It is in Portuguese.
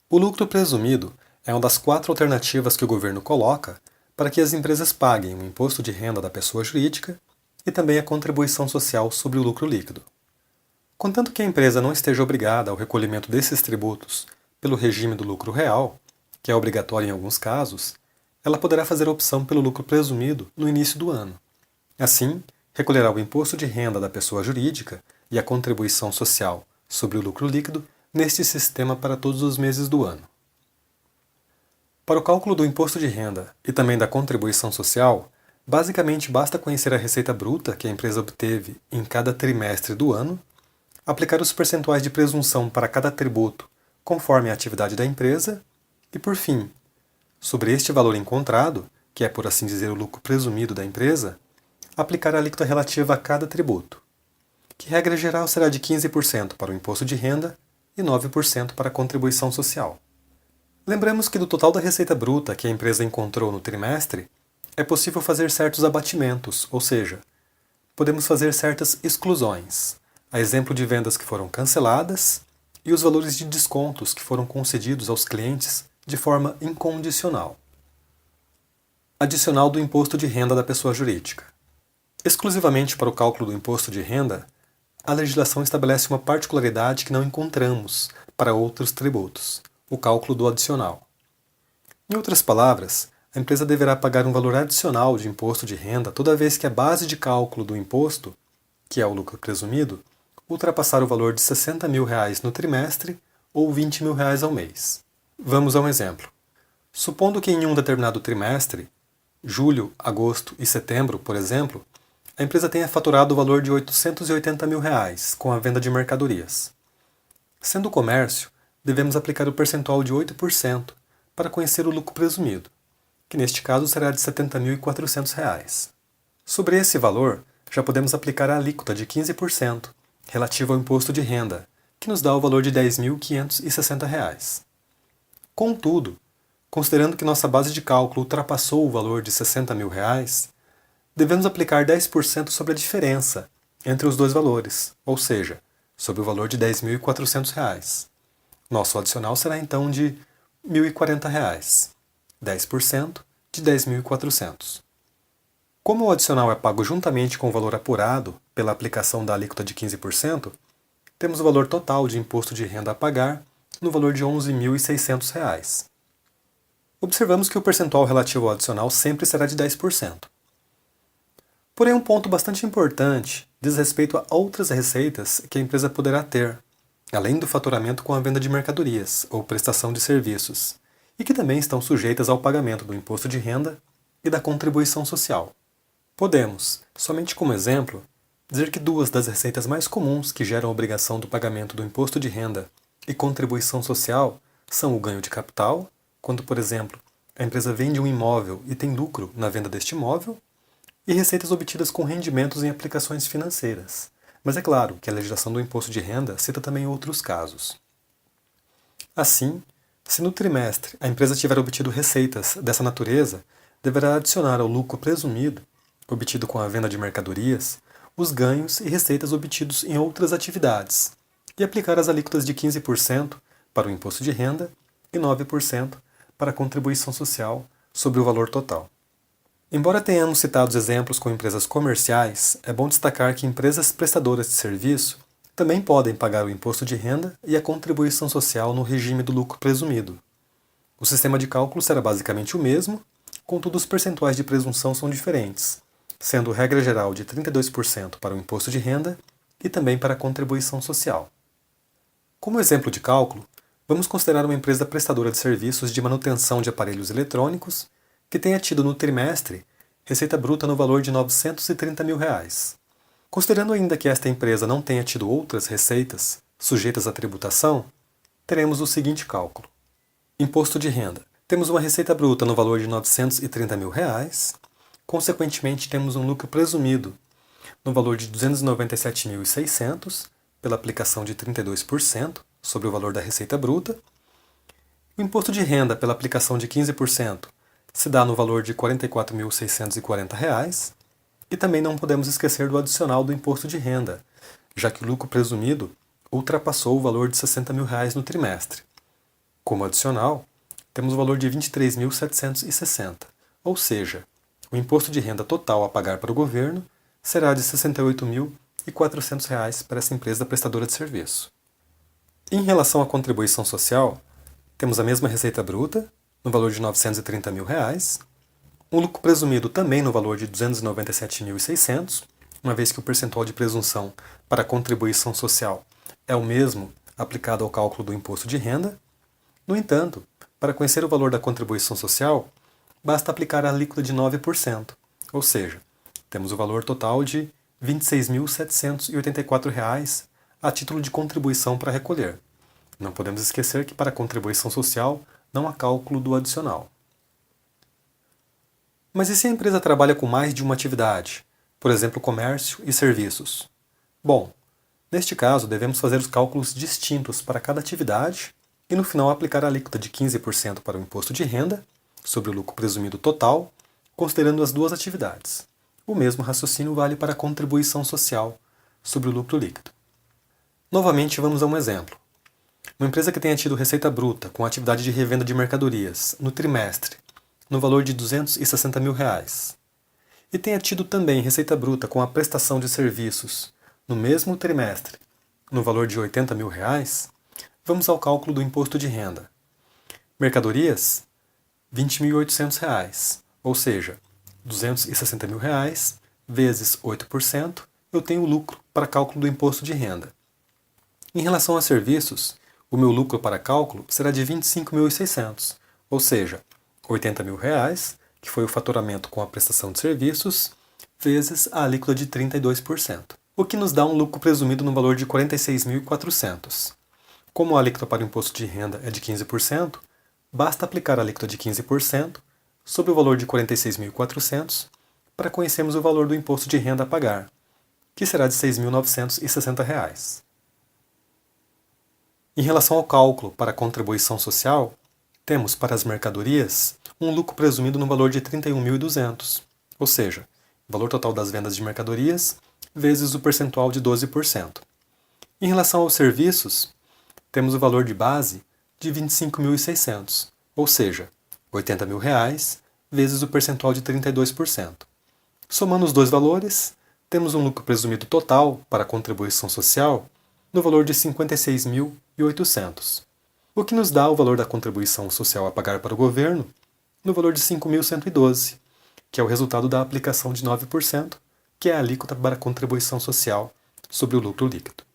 O lucro presumido é uma das 4 alternativas que o governo coloca para que as empresas paguem o imposto de renda da pessoa jurídica e também a contribuição social sobre o lucro líquido. Contanto que a empresa não esteja obrigada ao recolhimento desses tributos pelo regime do lucro real, que é obrigatório em alguns casos, ela poderá fazer a opção pelo lucro presumido no início do ano. Assim, recolherá o imposto de renda da pessoa jurídica e a contribuição social sobre o lucro líquido neste sistema para todos os meses do ano. Para o cálculo do imposto de renda e também da contribuição social, basicamente basta conhecer a receita bruta que a empresa obteve em cada trimestre do ano, aplicar os percentuais de presunção para cada tributo conforme a atividade da empresa e, por fim, sobre este valor encontrado, que é por assim dizer o lucro presumido da empresa, aplicar a alíquota relativa a cada tributo, que regra geral será de 15% para o imposto de renda e 9% para a contribuição social. Lembramos que do total da receita bruta que a empresa encontrou no trimestre, é possível fazer certos abatimentos, ou seja, podemos fazer certas exclusões, a exemplo de vendas que foram canceladas e os valores de descontos que foram concedidos aos clientes de forma incondicional. Adicional do imposto de renda da pessoa jurídica. Exclusivamente para o cálculo do imposto de renda, a legislação estabelece uma particularidade que não encontramos para outros tributos, o cálculo do adicional. Em outras palavras, a empresa deverá pagar um valor adicional de imposto de renda toda vez que a base de cálculo do imposto, que é o lucro presumido, ultrapassar o valor de R$ 60 mil no trimestre ou R$ 20 mil ao mês. Vamos a um exemplo. Supondo que em um determinado trimestre, julho, agosto e setembro, por exemplo, a empresa tenha faturado o valor de R$ 880 mil com a venda de mercadorias. Sendo comércio, devemos aplicar o percentual de 8% para conhecer o lucro presumido, que neste caso será de R$ 70.400. Sobre esse valor, já podemos aplicar a alíquota de 15%, relativa ao imposto de renda, que nos dá o valor de R$ 10.560. Contudo, considerando que nossa base de cálculo ultrapassou o valor de R$ 60 mil, devemos aplicar 10% sobre a diferença entre os dois valores, ou seja, sobre o valor de R$ 10.400. Nosso adicional será então de R$ 1.040, 10% de 10.400. Como o adicional é pago juntamente com o valor apurado pela aplicação da alíquota de 15%, temos o valor total de imposto de renda a pagar no valor de R$ 11.600. Observamos que o percentual relativo ao adicional sempre será de 10%. Porém, um ponto bastante importante diz respeito a outras receitas que a empresa poderá ter, além do faturamento com a venda de mercadorias ou prestação de serviços, e que também estão sujeitas ao pagamento do imposto de renda e da contribuição social. Podemos, somente como exemplo, dizer que duas das receitas mais comuns que geram a obrigação do pagamento do imposto de renda e contribuição social são o ganho de capital, quando, por exemplo, a empresa vende um imóvel e tem lucro na venda deste imóvel, e receitas obtidas com rendimentos em aplicações financeiras. Mas é claro que a legislação do imposto de renda cita também outros casos. Assim, se no trimestre a empresa tiver obtido receitas dessa natureza, deverá adicionar ao lucro presumido, obtido com a venda de mercadorias, os ganhos e receitas obtidos em outras atividades, e aplicar as alíquotas de 15% para o imposto de renda e 9% para a contribuição social sobre o valor total. Embora tenhamos citado exemplos com empresas comerciais, é bom destacar que empresas prestadoras de serviço também podem pagar o imposto de renda e a contribuição social no regime do lucro presumido. O sistema de cálculo será basicamente o mesmo, contudo os percentuais de presunção são diferentes, sendo regra geral de 32% para o imposto de renda e também para a contribuição social. Como exemplo de cálculo, vamos considerar uma empresa prestadora de serviços de manutenção de aparelhos eletrônicos que tenha tido no trimestre receita bruta no valor de R$ 930 mil. Considerando ainda que esta empresa não tenha tido outras receitas sujeitas à tributação, teremos o seguinte cálculo. Imposto de renda. Temos uma receita bruta no valor de R$ 930 mil, consequentemente temos um lucro presumido no valor de R$ 297.600, pela aplicação de 32% sobre o valor da receita bruta. O imposto de renda pela aplicação de 15% se dá no valor de R$ 44.640, e também não podemos esquecer do adicional do imposto de renda, já que o lucro presumido ultrapassou o valor de R$ 60 mil no trimestre. Como adicional, temos o valor de 23.760, ou seja, o imposto de renda total a pagar para o governo será de R$ 68.400 para essa empresa prestadora de serviço. Em relação à contribuição social, temos a mesma receita bruta, no valor de R$ 930 mil, um lucro presumido também no valor de R$ 297.600, uma vez que o percentual de presunção para a contribuição social é o mesmo aplicado ao cálculo do imposto de renda. No entanto, para conhecer o valor da contribuição social, basta aplicar a alíquota de 9%, ou seja, temos o valor total de R$ 26.784 a título de contribuição para recolher. Não podemos esquecer que para a contribuição social não há cálculo do adicional. Mas e se a empresa trabalha com mais de uma atividade, por exemplo, comércio e serviços? Bom, neste caso devemos fazer os cálculos distintos para cada atividade e no final aplicar a alíquota de 15% para o imposto de renda, sobre o lucro presumido total, considerando as duas atividades. O mesmo raciocínio vale para a contribuição social, sobre o lucro líquido. Novamente, vamos a um exemplo. Uma empresa que tenha tido receita bruta com atividade de revenda de mercadorias no trimestre, no valor de R$ 260 mil, e tenha tido também receita bruta com a prestação de serviços no mesmo trimestre, no valor de R$ 80 mil, vamos ao cálculo do imposto de renda. Mercadorias, R$ 20.800, ou seja, R$ 260 mil vezes 8%, eu tenho lucro para cálculo do imposto de renda. Em relação a serviços, o meu lucro para cálculo será de R$ 25.600, ou seja, R$ 80 mil, que foi o faturamento com a prestação de serviços, vezes a alíquota de 32%, o que nos dá um lucro presumido no valor de R$ 46.400. Como a alíquota para o imposto de renda é de 15%, basta aplicar a alíquota de 15% sobre o valor de R$ 46.400 para conhecermos o valor do imposto de renda a pagar, que será de R$ 6.960. Em relação ao cálculo para a contribuição social, temos para as mercadorias um lucro presumido no valor de R$ 31.200, ou seja, o valor total das vendas de mercadorias vezes o percentual de 12%. Em relação aos serviços, temos o valor de base de R$ 25.600, ou seja, R$ 80 mil vezes o percentual de 32%. Somando os dois valores, temos um lucro presumido total para a contribuição social no valor de R$ 56.800, o que nos dá o valor da contribuição social a pagar para o governo no valor de R$ 5.112, que é o resultado da aplicação de 9%, que é a alíquota para a contribuição social sobre o lucro líquido.